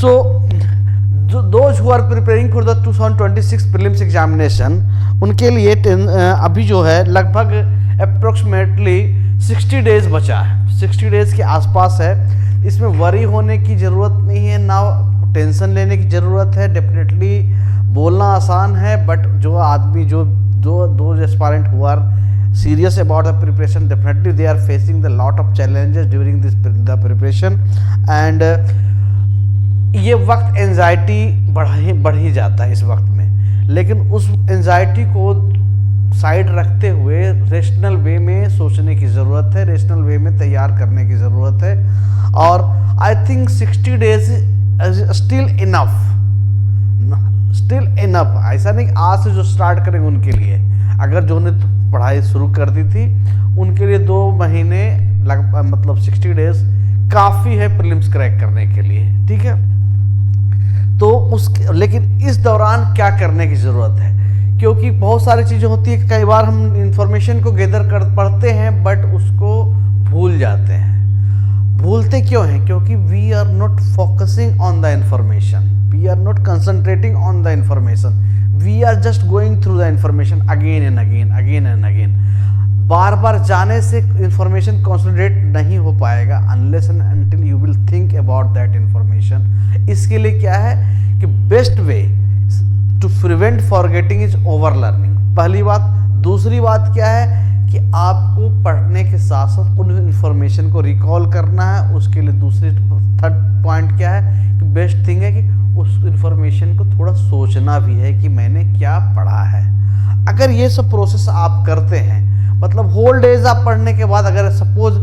So those who are preparing for the 2026 prelims examination, उनके लिए अभी जो है लगभग अप्रोक्सीमेटली 60 डेज बचा है, 60 डेज के आसपास है। इसमें वरी होने की ज़रूरत नहीं है, ना टेंशन लेने की ज़रूरत है। डेफिनेटली बोलना आसान है, बट जो आदमी जो दो aspirant who are serious about the preparation, definitely they are facing the lot of challenges during this the preparation, and ये वक्त एंजाइटी बढ़ ही जाता है इस वक्त में। लेकिन उस एंजाइटी को साइड रखते हुए रेशनल वे में सोचने की ज़रूरत है, रेशनल वे में तैयार करने की ज़रूरत है। और I think 60 days still enough. ऐसा नहीं आज से जो स्टार्ट करेंगे उनके लिए, अगर जो ने पढ़ाई शुरू कर दी थी उनके लिए 2 महीने मतलब 60 डेज काफ़ी है प्रीलिम्स क्रैक करने के लिए, ठीक है। तो लेकिन इस दौरान क्या करने की ज़रूरत है, क्योंकि बहुत सारी चीज़ें होती है। कई बार हम इंफॉर्मेशन को गैदर कर पढ़ते हैं बट उसको भूल जाते हैं। भूलते क्यों हैं? क्योंकि we are not focusing on the information, we are not concentrating on the information, we are just going through the information again and again. बार बार जाने से इंफॉर्मेशन कंसोलिडेट नहीं हो पाएगा unless and until you will think about that information. इसके लिए क्या है कि best way to prevent forgetting is over learning, पहली बात। दूसरी बात क्या है कि आपको पढ़ने के साथ साथ उन इंफॉर्मेशन को रिकॉल करना है। उसके लिए दूसरी थर्ड पॉइंट क्या है कि बेस्ट थिंग है कि उस इंफॉर्मेशन को थोड़ा सोचना भी है कि मैंने क्या पढ़ा है। अगर ये सब प्रोसेस आप करते हैं, मतलब होल डेज आप पढ़ने के बाद अगर सपोज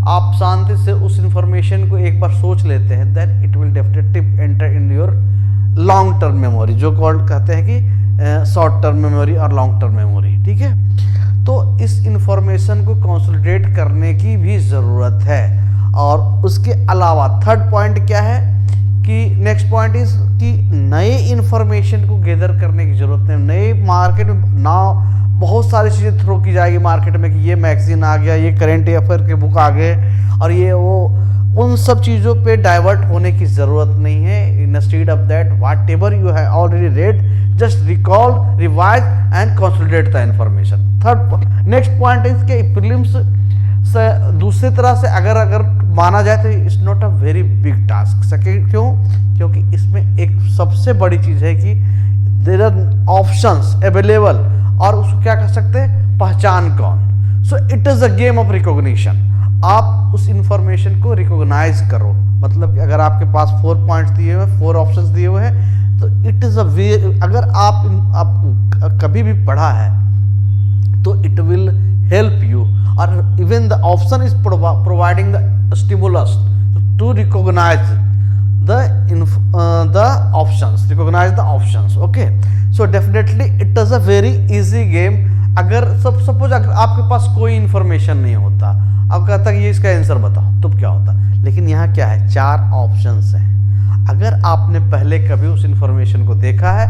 आप शांति से उस इंफॉर्मेशन को एक बार सोच लेते हैं, then it will definitely enter in your long term memory, जो कहते हैं कि शॉर्ट टर्म मेमोरी और लॉन्ग टर्म मेमोरी, ठीक है। तो इस इंफॉर्मेशन को कंसोलिडेट करने की भी ज़रूरत है। और उसके अलावा थर्ड पॉइंट क्या है कि नेक्स्ट पॉइंट इज कि नए इंफॉर्मेशन को गैदर करने की ज़रूरत है। नए मार्केट में ना बहुत सारी चीज़ें थ्रो की जाएगी मार्केट में कि ये मैगजीन आ गया, ये करेंट अफेयर के बुक आ गए और ये वो, उन सब चीज़ों पे डाइवर्ट होने की ज़रूरत नहीं है। Instead of that what ever you have already red, just recall, revise and consolidate the information. Third next point is के प्रीलिम्स से दूसरी तरह से अगर माना जाए तो it's not a very big task. Second क्यों? क्योंकि इसमें एक सबसे बड़ी चीज़ है कि देयर आर ऑप्शंस अवेलेबल और उसको क्या कर सकते हैं, पहचान कौन। So it is a game of recognition. आप उस इंफॉर्मेशन को रिकॉग्नाइज करो, मतलब कि अगर आपके पास 4 पॉइंट्स दिए हुए हैं, 4 ऑप्शंस दिए हुए हैं, तो इट इज़ अ वे, अगर आप कभी भी पढ़ा है तो इट विल हेल्प यू। और even the option is providing the stimulus to recognize the options, recognize the options, okay? So definitely it is a very easy game। अगर सपोज अगर आपके पास कोई इंफॉर्मेशन नहीं होता, आप कहता कि ये इसका आंसर बताओ, तो क्या होता। लेकिन यहाँ क्या है, 4 ऑप्शंस हैं। अगर आपने पहले कभी उस इंफॉर्मेशन को देखा है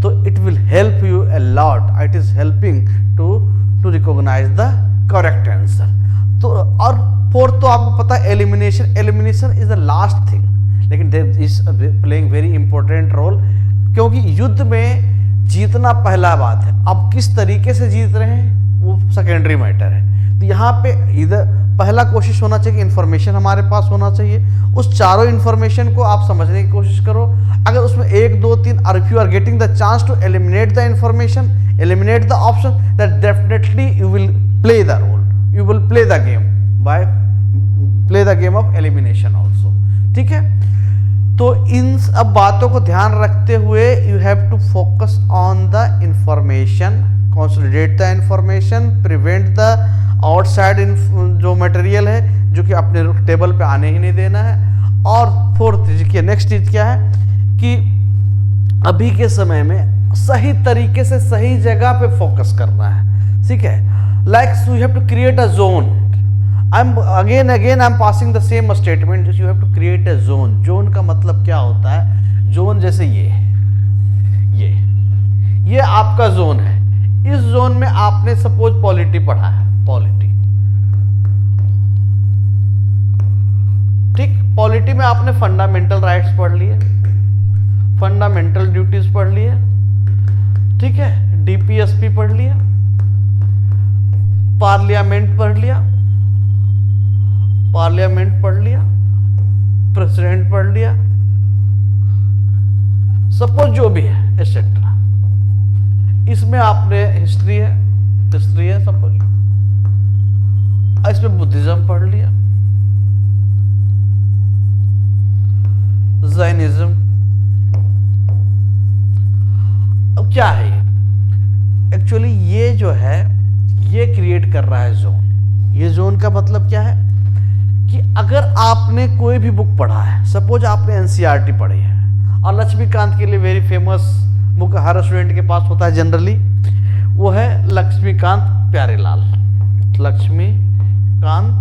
तो it will help you a lot, it is helping to recognise the correct answer. तो और फोर्थ तो आपको पता है elimination is the last thing, लेकिन there is playing very important role, क्योंकि युद्ध में जीतना पहला बात है, अब किस तरीके से जीत रहे हैं वो सेकेंडरी मैटर है। तो यहाँ पे इधर पहला कोशिश होना चाहिए कि इन्फॉर्मेशन हमारे पास होना चाहिए, उस चारों इन्फॉर्मेशन को आप समझने की कोशिश करो। अगर उसमें 1 2 3 और if you are getting the chance to eliminate the information, eliminate the option, that definitely you will play the role, you will play the game by play the game of elimination also, ठीक है। तो इन सब बातों को ध्यान रखते हुए you have to focus on the information, consolidate the information, prevent the outside जो मटेरियल है जो कि अपने टेबल पे आने ही नहीं देना है। और फोर्थ चीज नेक्स्ट चीज क्या है कि अभी के समय में सही तरीके से सही जगह पे फोकस करना है, ठीक है। Like you have to create a zone. again I'm passing the same statement, you have to create a zone। Zone का मतलब क्या होता है, जोन जैसे ये आपका जोन है। इस जोन में आपने सपोज पॉलिटी पढ़ा है, पॉलिटी, ठीक। पॉलिटी में आपने फंडामेंटल राइट्स पढ़ लिए, फंडामेंटल ड्यूटीज पढ़ लिए, ठीक है, डीपीएसपी पढ़ लिया, पार्लियामेंट पढ़ लिया, पार्लियामेंट पढ़ लिया, प्रेसिडेंट पढ़ लिया, सपोज जो भी है एक्सेट्रा। इसमें आपने हिस्ट्री है सपोज, इसमें बुद्धिज्म पढ़ लिया, जैनिज्म। अब क्या है एक्चुअली ये जो है ये क्रिएट कर रहा है जोन। ये जोन का मतलब क्या है कि अगर आपने कोई भी बुक पढ़ा है, सपोज आपने एनसीईआरटी पढ़ी है, और लक्ष्मीकांत के लिए वेरी फेमस बुक हर स्टूडेंट के पास होता है जनरली, वो है लक्ष्मीकांत प्यारेलाल, लक्ष्मीकांत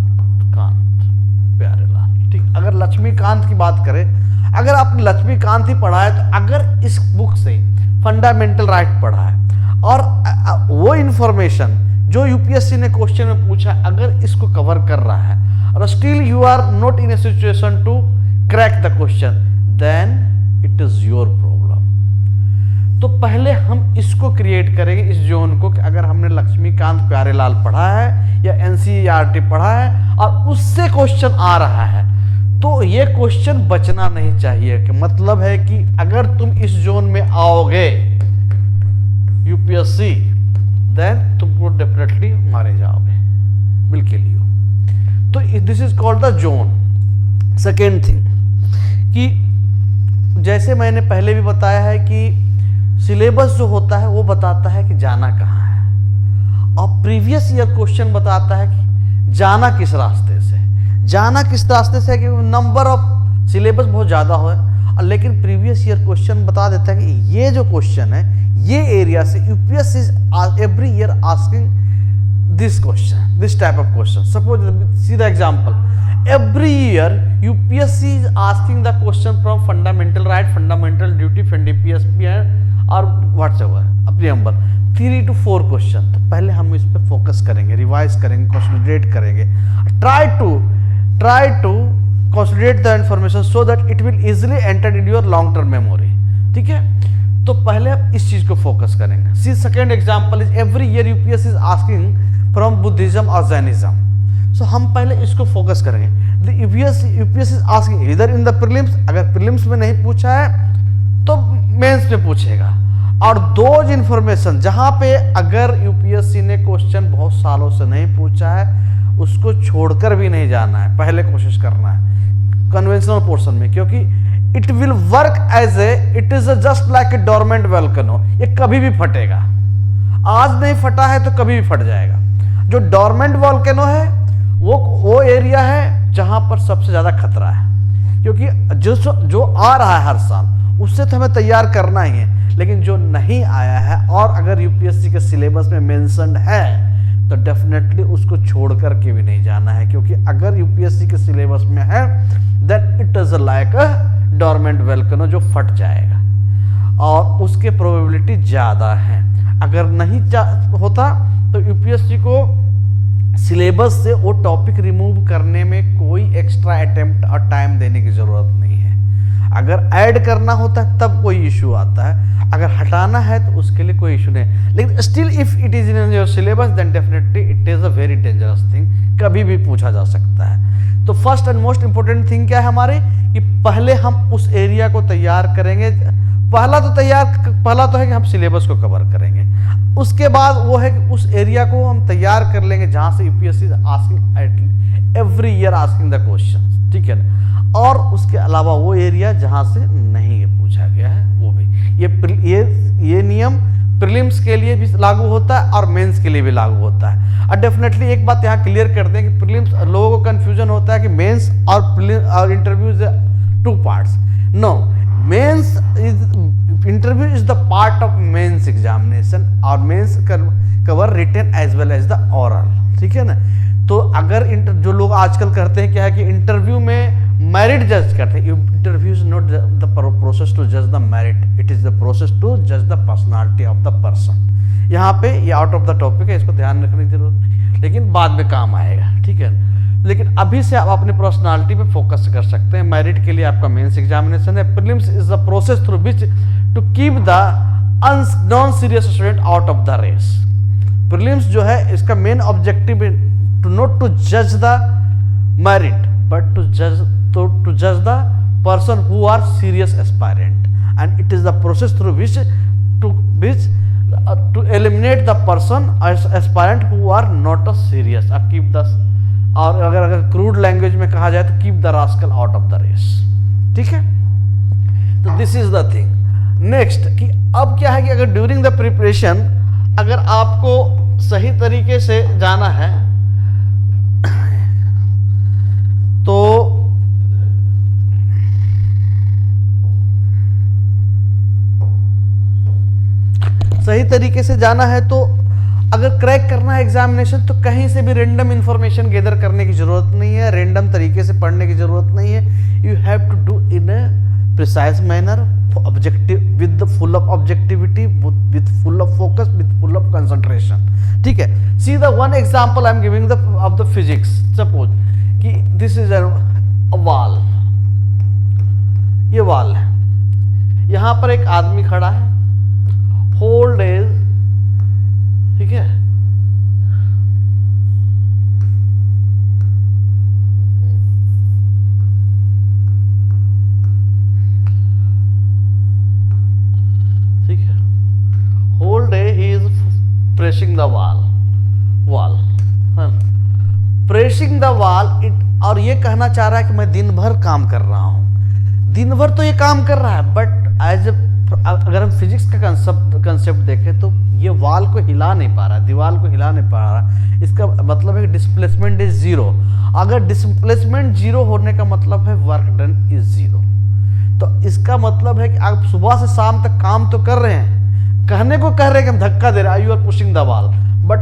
प्यारेलाल, ठीक। अगर लक्ष्मीकांत की बात करें, अगर आपने लक्ष्मीकांत ही पढ़ा है, तो अगर इस बुक से फंडामेंटल राइट पढ़ा है और वो इंफॉर्मेशन जो यूपीएससी ने क्वेश्चन में पूछा, अगर इसको कवर कर रहा है और still you are not in a situation to crack the question, then it is your problem. तो पहले हम इसको क्रिएट करेंगे, इस जोन को, कि अगर हमने लक्ष्मीकांत प्यारेलाल पढ़ा है या एनसीईआरटी पढ़ा है और उससे क्वेश्चन आ रहा है, तो ये क्वेश्चन बचना नहीं चाहिए। कि मतलब है कि अगर तुम इस जोन में आओगे यूपीएससी, देन तुमको डेफिनेटली मारे जाओगे, बिल्कुल ही हो। तो this is called the zone. Second thing कि जैसे मैंने पहले भी बताया है कि सिलेबस जो होता है वो बताता है कि जाना कहाँ है, और प्रीवियस ईयर क्वेश्चन बताता है कि जाना किस रास्ते से। जाना किस रास्ते से कि नंबर ऑफ सिलेबस बहुत ज़्यादा हो, लेकिन प्रीवियस ईयर क्वेश्चन बता देता है कि ये जो क्वेश्चन है ये एरिया से UPSC every year asking this question, this type of question. Suppose see the example, every year UPSC is asking the question from fundamental right, fundamental duty, DPSP और व्हाट्सएवर अपनी नंबर 3 to 4 क्वेश्चन। तो पहले हम इस पर focus करेंगे, revise करेंगे, consolidate करेंगे, try to consolidate the information so that it will easily enter in your long term memory, ठीक है। तो पहले आप इस चीज को फोकस करेंगे। See second example is every year UPSC is asking from Buddhism और जैनिज्म। सो हम पहले इसको फोकस करेंगे। यूपीएससी इज आस्किंग इधर इन द प्रीलिम्स, अगर प्रीलिम्स में नहीं पूछा है तो मेंस में पूछेगा। और दो इन्फॉर्मेशन जहां पे अगर यूपीएससी ने क्वेश्चन बहुत सालों से नहीं पूछा है, उसको छोड़कर भी नहीं जाना है, पहले कोशिश करना है कन्वेंशनल पोर्शन में, क्योंकि it will work as it is just like a dormant volcano. ये कभी भी फटेगा, आज नहीं फटा है तो कभी भी फट जाएगा। जो डोरमेंट वोल्केनो है वो एरिया है जहां पर सबसे ज्यादा खतरा है, क्योंकि जो आ रहा है हर साल उससे तो हमें तैयार करना ही है, लेकिन जो नहीं आया है और अगर यूपीएससी के सिलेबस में मेंशन्ड है तो डेफिनेटली उसको छोड़ करके भी नहीं जाना है, क्योंकि अगर यूपीएससी के सिलेबस में है then it is like a dormant volcano जो फट जाएगा और उसके प्रोबेबिलिटी ज़्यादा है। अगर नहीं होता तो यूपीएससी को सिलेबस से वो टॉपिक रिमूव करने में कोई एक्स्ट्रा अटेम्प्ट और टाइम देने की ज़रूरत नहीं है। अगर ऐड करना होता है तब कोई इशू आता है, अगर हटाना है तो उसके लिए कोई इशू नहीं। लेकिन still if it is in your syllabus then definitely it is a very dangerous thing, कभी भी पूछा जा सकता है। तो first and most important thing क्या है हमारे, कि पहले हम उस एरिया को तैयार करेंगे। पहला तो है कि हम सिलेबस को कवर करेंगे, उसके बाद वो है कि उस एरिया को हम तैयार कर लेंगे जहां से UPSC asking every year asking the question, ठीक है ना। और उसके अलावा वो एरिया जहां से नहीं पूछा गया है वो भी। ये नियम प्रीलिम्स के लिए भी लागू होता है और मेंस के लिए भी लागू होता है। और डेफिनेटली एक बात यहाँ क्लियर कर दें कि प्रीलिम्स लोगों को कंफ्यूजन होता है कि मेंस और interviews 2 parts. No, mains interview is the part of mains examination और mains cover written as well as the oral, ठीक है ना। तो अगर जो लोग आजकल करते हैं क्या है कि इंटरव्यू में मेरिट जज करते हैं। Interview is not the process to जज the merit, it is the process to जज the personality of the person. यहाँ पे ये आउट ऑफ द टॉपिक है, इसको ध्यान रखने की जरूरत, लेकिन बाद में काम आएगा, ठीक है। लेकिन अभी से आप अपनी पर्सनालिटी पे फोकस कर सकते हैं। मेरिट के लिए आपका मेंस एग्जामिनेशन है। Prelims is the process through which to keep the non serious student out of the race. Prelims जो है इसका मेन ऑब्जेक्टिव है टू नॉट टू जज द मेरिट बट टू जज the person who are serious aspirant, and it is the process through which to eliminate the person as aspirant who are not a serious, keep the, और अगर crude language में कहा जाए तो keep the rascal out of the race. ठीक है, तो this is the thing. Next कि अब क्या है कि अगर ड्यूरिंग द प्रिपरेशन अगर आपको सही तरीके से जाना है तो सही तरीके से जाना है तो अगर क्रैक करना है एग्जामिनेशन तो कहीं से भी रेंडम इंफॉर्मेशन गैदर करने की जरूरत नहीं है, रेंडम तरीके से पढ़ने की जरूरत नहीं है। You have to do in a precise manner, objective, with full of objectivity, with full of focus, with full of concentration. ठीक है, see the one example I am giving the of the physics. Suppose कि this is a wall, ये wall है, यहां पर एक आदमी खड़ा है, होल डेज, ठीक है, ठीक है, whole day he is pressing the wall, pressing the wall it, और ये कहना चाह रहा है कि मैं दिन भर काम कर रहा हूं। दिन भर तो ये काम कर रहा है, बट एज ए, अगर हम फिजिक्स का कंसेप्ट देखें तो ये वॉल को हिला नहीं पा रहा, दीवार को हिला नहीं पा रहा। इसका मतलब है कि डिस्प्लेसमेंट इज जीरो। अगर डिस्प्लेसमेंट जीरो होने का मतलब है वर्क डन इज जीरो। तो इसका मतलब है कि आप सुबह से शाम तक काम तो कर रहे हैं, कहने को कह रहे हैं कि हम धक्का दे रहे हैं, you are pushing the wall, but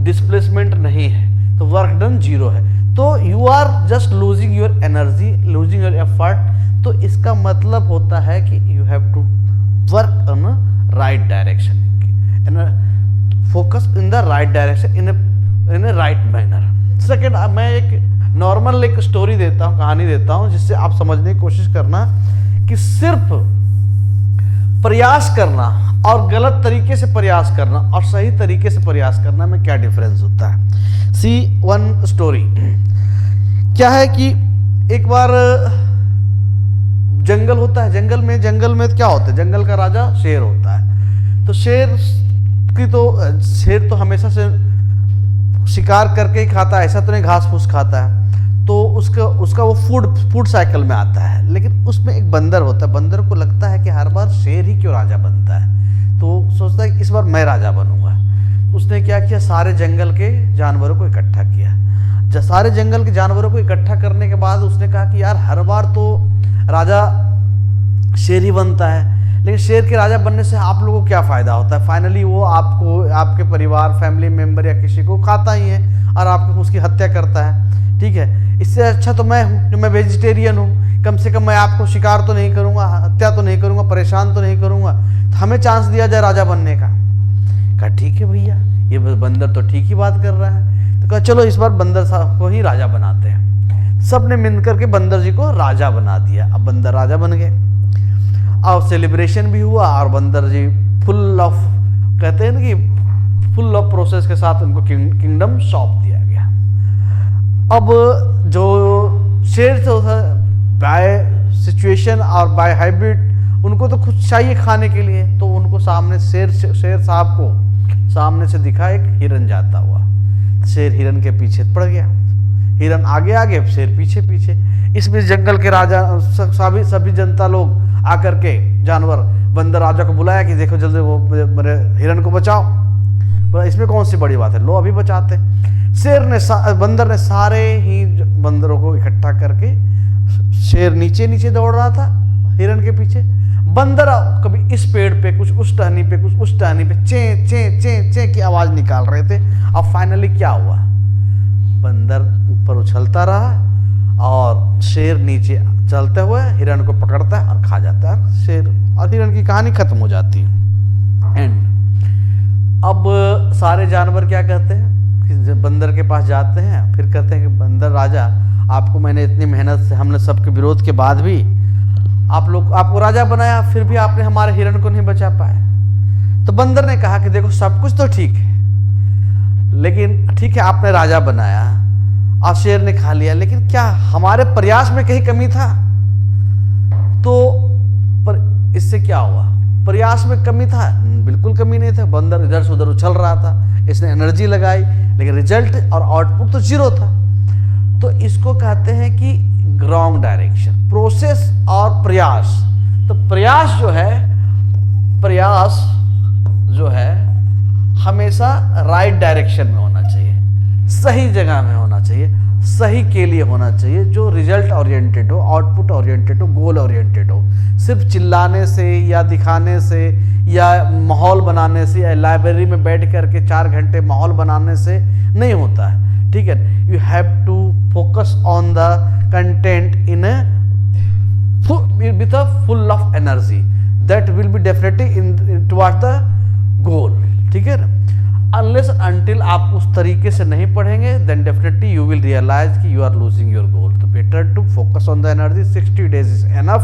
displacement नहीं है, तो वर्क डन जीरो है। तो you are just losing your energy, losing your effort. तो इसका मतलब होता है कि you have to work on right direction, focus in the right direction, in a right manner. Second, मैं एक नॉर्मल एक स्टोरी देता हूँ, कहानी देता हूँ, जिससे आप समझने की कोशिश करना कि सिर्फ प्रयास करना और गलत तरीके से प्रयास करना और सही तरीके से प्रयास करना में क्या डिफरेंस होता है। सी वन स्टोरी, क्या है कि एक बार जंगल होता है, जंगल में क्या होता है, जंगल का राजा शेर होता है। तो शेर तो हमेशा से शिकार करके ही खाता है, ऐसा तो नहीं घास फूस खाता है। तो उसका वो फूड साइकिल में आता है। लेकिन उसमें एक बंदर होता है, बंदर को लगता है कि हर बार शेर ही क्यों राजा बनता है, तो सोचता है कि इस बार मैं राजा बनूंगा। उसने क्या किया, सारे जंगल के जानवरों को इकट्ठा किया। सारे जंगल के जानवरों को इकट्ठा करने के बाद उसने कहा कि यार हर बार तो राजा शेर ही बनता है, लेकिन शेर के राजा बनने से आप लोगों को क्या फायदा होता है, फाइनली वो आपको, आपके परिवार, फैमिली मेंबर या किसी को खाता ही है और आपको उसकी हत्या करता है। ठीक है, इससे अच्छा तो मैं हूँ, जो मैं वेजिटेरियन हूँ, कम से कम मैं आपको शिकार तो नहीं करूँगा, हत्या तो नहीं करूँगा, परेशान तो नहीं करूँगा, तो हमें चांस दिया जाए राजा बनने का। कहा ठीक है भैया, ये बंदर तो ठीक ही बात कर रहा है। तो कहा चलो इस बार बंदर साहब को ही राजा बनाते हैं। सब ने मिल करके बंदर जी को राजा बना दिया। अब बंदर राजा बन गए और सेलिब्रेशन भी हुआ, और बंदर जी फुल ऑफ, कहते हैं ना कि फुल ऑफ प्रोसेस के साथ उनको किंगडम सौंप दिया गया। अब जो शेर थे बाय सिचुएशन और बाय हैबिट उनको तो कुछ चाहिए खाने के लिए, तो उनको सामने शेर साहब को सामने से दिखा एक हिरन जाता हुआ। शेर हिरन के पीछे पड़ गया, हिरन आगे आगे, शेर पीछे पीछे। इसमें जंगल के राजा सभी जनता लोग आकर के, जानवर, बंदर राजा को बुलाया कि देखो जल्दी वो मेरे हिरन को बचाओ। बोला इसमें कौन सी बड़ी बात है, लो अभी बचाते। बंदर ने सारे ही बंदरों को इकट्ठा करके, शेर नीचे नीचे दौड़ रहा था हिरन के पीछे, बंदर कभी इस पेड़ पे, कुछ उस टहनी पे, कुछ उस टहनी पे चे चे चे चे की आवाज निकाल रहे थे। अब फाइनली क्या हुआ, बंदर ऊपर उछलता रहा और शेर नीचे चलते हुए हिरन को पकड़ता है और खा जाता है शेर, और हिरन की कहानी खत्म हो जाती है, एंड। अब सारे जानवर क्या कहते हैं कि जब बंदर के पास जाते हैं फिर कहते हैं कि बंदर राजा, आपको मैंने इतनी मेहनत से, हमने सबके विरोध के बाद भी आपको राजा बनाया, फिर भी आपने हमारे हिरण को नहीं बचा पाए। तो बंदर ने कहा कि देखो सब कुछ तो ठीक है, लेकिन ठीक है आपने राजा बनाया और शेर ने खा लिया, लेकिन क्या हमारे प्रयास में कहीं कमी था? तो पर इससे क्या हुआ? प्रयास में कमी था? बिल्कुल कमी नहीं था। बंदर इधर से उधर उछल रहा था, इसने एनर्जी लगाई, लेकिन रिजल्ट और आउटपुट तो जीरो था। तो इसको कहते हैं कि रॉन्ग डायरेक्शन, प्रोसेस और प्रयास। तो प्रयास जो है हमेशा राइट डायरेक्शन में होना चाहिए, सही जगह में होना चाहिए, सही के लिए होना चाहिए, जो रिजल्ट ओरिएंटेड हो, आउटपुट ओरिएंटेड हो, गोल ओरिएंटेड हो। सिर्फ चिल्लाने से या दिखाने से या माहौल बनाने से या लाइब्रेरी में बैठ करके 4 घंटे माहौल बनाने से नहीं होता है। ठीक है, you have to focus on the content in with a full of energy that will be definitely in toward the goal. ठीक है ना? अनलेस अनटिल आप उस तरीके से नहीं पढ़ेंगे, then definitely you will realise कि you are losing your goal. तो better to focus on the energy. 60 days is enough.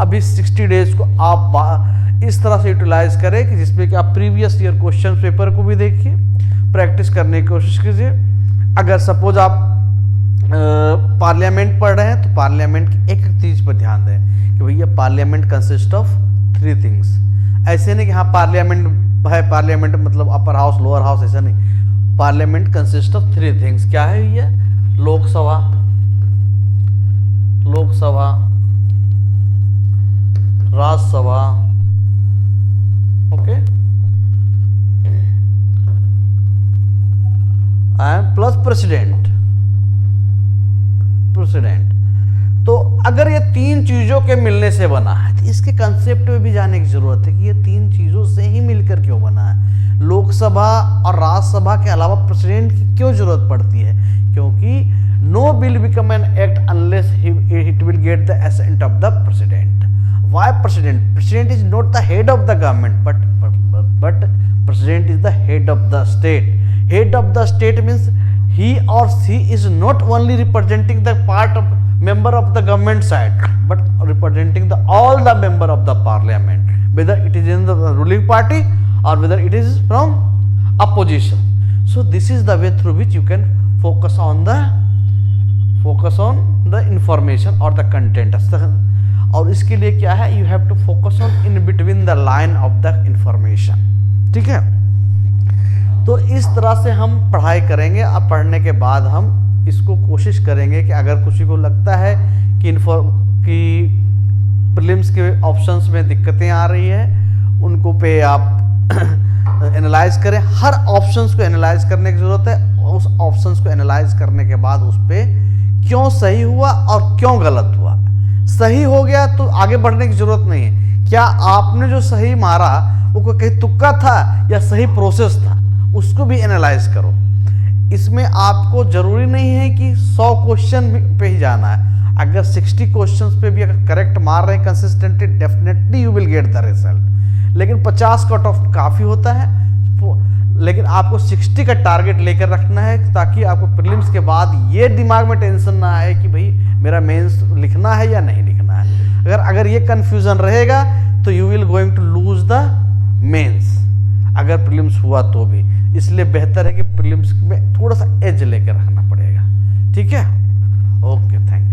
अभी 60 डेज को आप इस तरह से यूटिलाइज करें कि जिसमें कि आप प्रीवियस ईयर क्वेश्चन पेपर को भी देखिए, प्रैक्टिस करने की कोशिश कीजिए। अगर सपोज आप पार्लियामेंट पढ़ रहे हैं तो पार्लियामेंट की एक चीज पर ध्यान दें कि भैया पार्लियामेंट कंसिस्ट ऑफ 3 थिंग्स। ऐसे नहीं कि हाँ पार्लियामेंट है, पार्लियामेंट मतलब अपर हाउस लोअर हाउस, ऐसा नहीं। Parliament consist of 3 things. क्या है ये? Lok Sabha, Rajya Sabha, okay, and plus president. तो अगर ये 3 चीजों के मिलने से बना है तो इसके कंसेप्ट में भी जाने की जरूरत है कि ये 3 चीजों से ही मिलकर क्यों बना है। लोकसभा और राज्यसभा के अलावा प्रेसिडेंट की क्यों जरूरत पड़ती है? क्योंकि no bill become an act unless it will get the assent of the president. Why president? President is not the head of the government but president is the head of the state. Head of the state means he or she is not only representing the part of member of the government side but representing all the member of the parliament, whether it is in the ruling party or whether it is from opposition. So this is the way through which you can focus on the information or the content. और इसके लिए क्या है? You have to focus on in between the line of the information. ठीक है? तो इस तरह से हम पढ़ाई करेंगे। अब पढ़ने के बाद हम इसको कोशिश करेंगे कि अगर किसी को लगता है कि प्रीलिम्स के ऑप्शंस में दिक्कतें आ रही है, उनको पे आप एनालाइज करें। हर ऑप्शंस को एनालाइज करने की ज़रूरत है। उस ऑप्शंस को एनालाइज करने के बाद उस पर क्यों सही हुआ और क्यों गलत हुआ। सही हो गया तो आगे बढ़ने की ज़रूरत नहीं है। क्या आपने जो सही मारा वो कहीं तुक्का था या सही प्रोसेस था, उसको भी एनालाइज करो। इसमें आपको जरूरी नहीं है कि 100 क्वेश्चन पे ही जाना है। अगर 60 क्वेश्चंस पे भी अगर करेक्ट मार रहे हैं consistently, definitely you will get the result. लेकिन 50 कट ऑफ काफ़ी होता है, लेकिन आपको 60 का टारगेट लेकर रखना है ताकि आपको प्रीलिम्स के बाद ये दिमाग में टेंशन ना आए कि भाई मेरा मेंस लिखना है या नहीं लिखना है। अगर ये कन्फ्यूजन रहेगा तो you will going to lose the mains, अगर प्रीलिम्स हुआ तो भी। इसलिए बेहतर है कि प्रीलिम्स में थोड़ा सा एज लेकर रखना पड़ेगा। ठीक है? Okay, thank you.